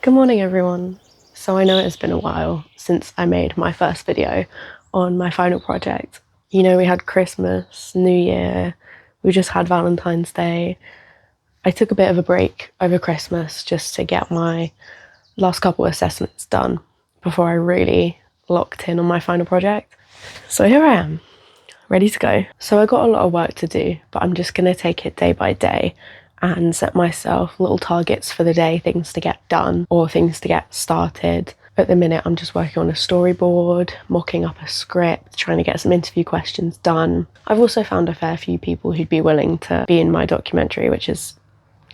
Good morning, everyone. So I know it's been a while since I made my first video on my final project. We had Christmas, New Year, we just had Valentine's Day. I took a bit of a break over Christmas just to get my last couple assessments done before I really locked in on my final project. So here I am, ready to go. So I got a lot of work to do, but I'm just going to take it day by day and set myself little targets for the day, things to get done or things to get started. At the minute, I'm just working on a storyboard, mocking up a script, trying to get some interview questions done. I've also found a fair few people who'd be willing to be in my documentary, which is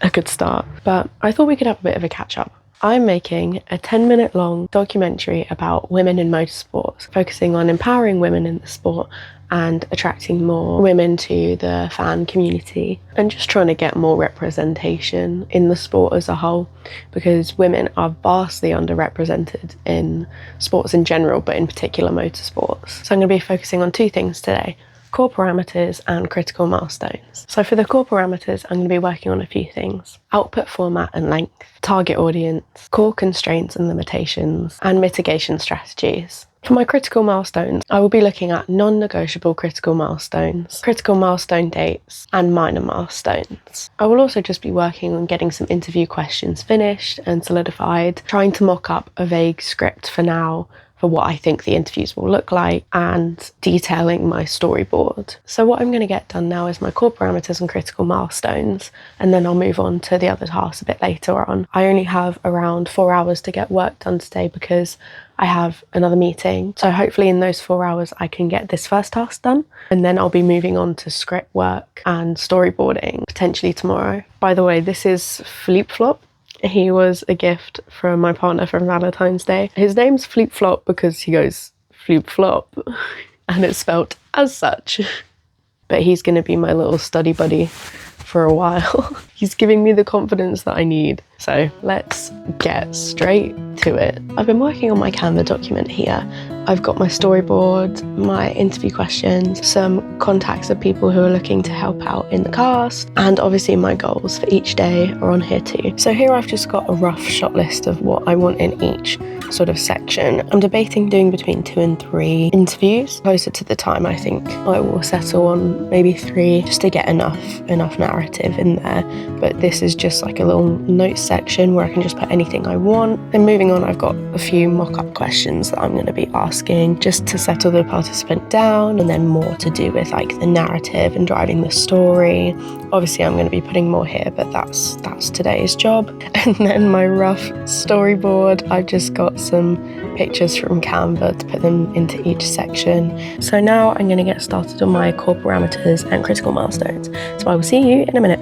a good start. But I thought we could have a bit of a catch up. I'm making a 10-minute long documentary about women in motorsports, focusing on empowering women in the sport and attracting more women to the fan community and just trying to get more representation in the sport as a whole, because women are vastly underrepresented in sports in general, but in particular motorsports. So I'm going to be focusing on two things today: core parameters and critical milestones. So for the core parameters, I'm going to be working on a few things: output format and length, target audience, core constraints and limitations, and mitigation strategies. For my critical milestones, I will be looking at non-negotiable critical milestones, critical milestone dates, and minor milestones. I will also just be working on getting some interview questions finished and solidified, trying to mock up a vague script for now for what I think the interviews will look like, and detailing my storyboard. So what I'm going to get done now is my core parameters and critical milestones, and then I'll move on to the other tasks a bit later on. I only have around 4 hours to get work done today because I have another meeting. So hopefully in those 4 hours I can get this first task done, and then I'll be moving on to script work and storyboarding potentially tomorrow. By the way, this is Flip Flop. He was a gift from my partner for Valentine's Day. His name's Flip Flop because he goes Flip Flop and it's spelt as such. But he's going to be my little study buddy for a while. He's giving me the confidence that I need. So let's get straight to it. I've been working on my Canva document here. I've got my storyboard, my interview questions, some contacts of people who are looking to help out in the cast, and obviously my goals for each day are on here too. So here I've just got a rough shot list of what I want in each sort of section. I'm debating doing between 2 and 3 interviews. Closer to the time, I think I will settle on maybe 3 just to get enough narrative in there. But this is just like a little notes section where I can just put anything I want. Then moving on, I've got a few mock-up questions that I'm going to be asking just to settle the participant down, and then more to do with like the narrative and driving the story. Obviously I'm going to be putting more here, but that's today's job. And then my rough storyboard, I've just got some pictures from Canva to put them into each section. So now I'm going to get started on my core parameters and critical milestones. So I will see you in a minute.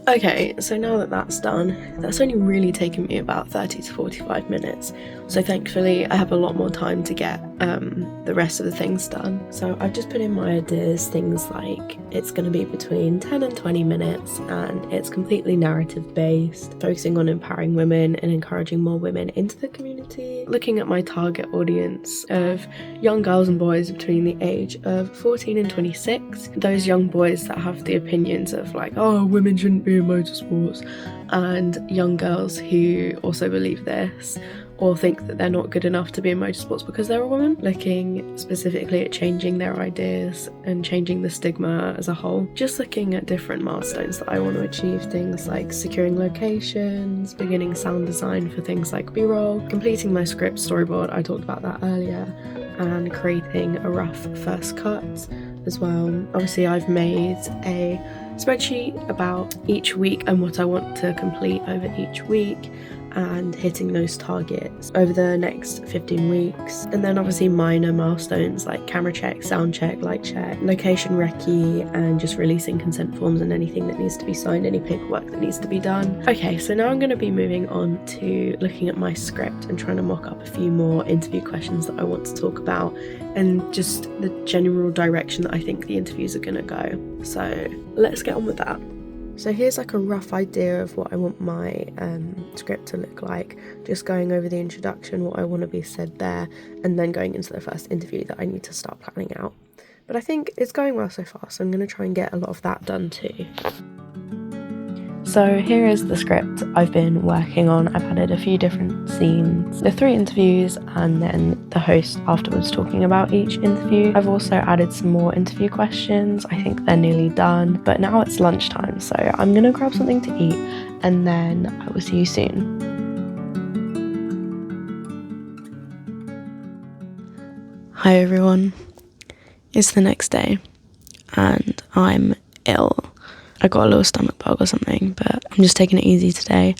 Okay, so now that that's done, that's only really taken me about 30 to 45 minutes. So thankfully I have a lot more time to get the rest of the things done. So I've just put in my ideas, things like it's going to be between 10 and 20 minutes and it's completely narrative based, focusing on empowering women and encouraging more women into the community, looking at my target audience of young girls and boys between the age of 14 and 26, those young boys that have the opinions of like, oh, women shouldn't be in motorsports, and young girls who also believe this or think that they're not good enough to be in motorsports because they're a woman, looking specifically at changing their ideas and changing the stigma as a whole. Just looking at different milestones that I want to achieve, things like securing locations, beginning sound design for things like B-roll, completing my script storyboard, I talked about that earlier, and creating a rough first cut as well. Obviously I've made a spreadsheet about each week and what I want to complete over each week, and hitting those targets over the next 15 weeks. And then obviously minor milestones like camera check, sound check, light check, location recce, and just releasing consent forms and anything that needs to be signed, any paperwork that needs to be done. Okay, so now I'm going to be moving on to looking at my script and trying to mock up a few more interview questions that I want to talk about, and just the general direction that I think the interviews are going to go. So let's get on with that. So here's like a rough idea of what I want my script to look like, just going over the introduction, what I want to be said there, and then going into the first interview that I need to start planning out. But I think it's going well so far, so I'm going to try and get a lot of that done too. So here is the script I've been working on. I've added a few different scenes, the 3 interviews, and then the host afterwards talking about each interview. I've also added some more interview questions. I think they're nearly done, but now it's lunchtime, so I'm gonna grab something to eat and then I will see you soon. Hi everyone, it's the next day and I'm ill. I got a little stomach bug or something, but I'm just taking it easy today.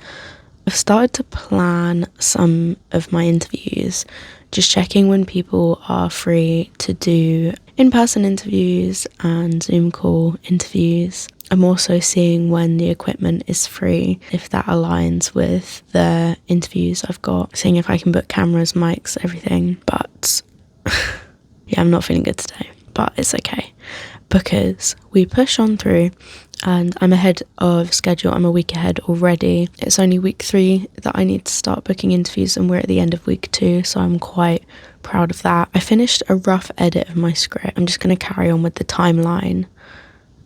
I've started to plan some of my interviews, just checking when people are free to do in-person interviews and Zoom call interviews. I'm also seeing when the equipment is free, if that aligns with the interviews I've got, seeing if I can book cameras, mics, everything. But yeah, I'm not feeling good today, but it's okay because we push on through and I'm ahead of schedule. I'm a week ahead already. It's only week 3 that I need to start booking interviews and we're at the end of week 2, so I'm quite proud of that. I finished a rough edit of my script. I'm just going to carry on with the timeline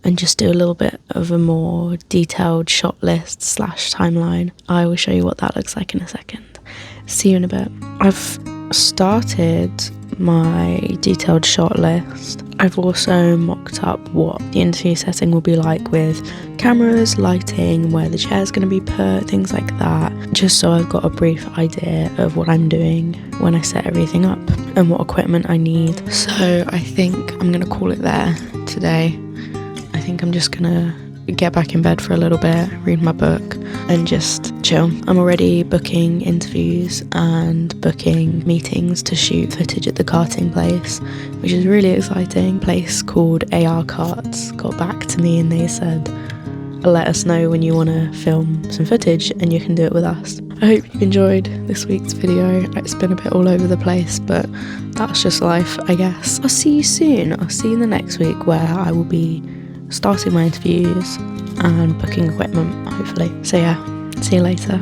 and just do a little bit of a more detailed shot list / timeline. I will show you what that looks like in a second. See you in a bit. I've started my detailed shot list. I've also mocked up what the interview setting will be like with cameras, lighting, where the chair's going to be put, things like that, just so I've got a brief idea of what I'm doing when I set everything up and what equipment I need. So I think I'm going to call it there today. I think I'm just going to get back in bed for a little bit, read my book and just chill. I'm already booking interviews and booking meetings to shoot footage at the karting place, which is really exciting. A place called AR Karts got back to me and they said, let us know when you want to film some footage and you can do it with us. I hope you enjoyed this week's video. It's been a bit all over the place, but that's just life, I guess. I'll see you soon. I'll see you in the next week where I will be starting my interviews and booking equipment, hopefully. So yeah, see you later.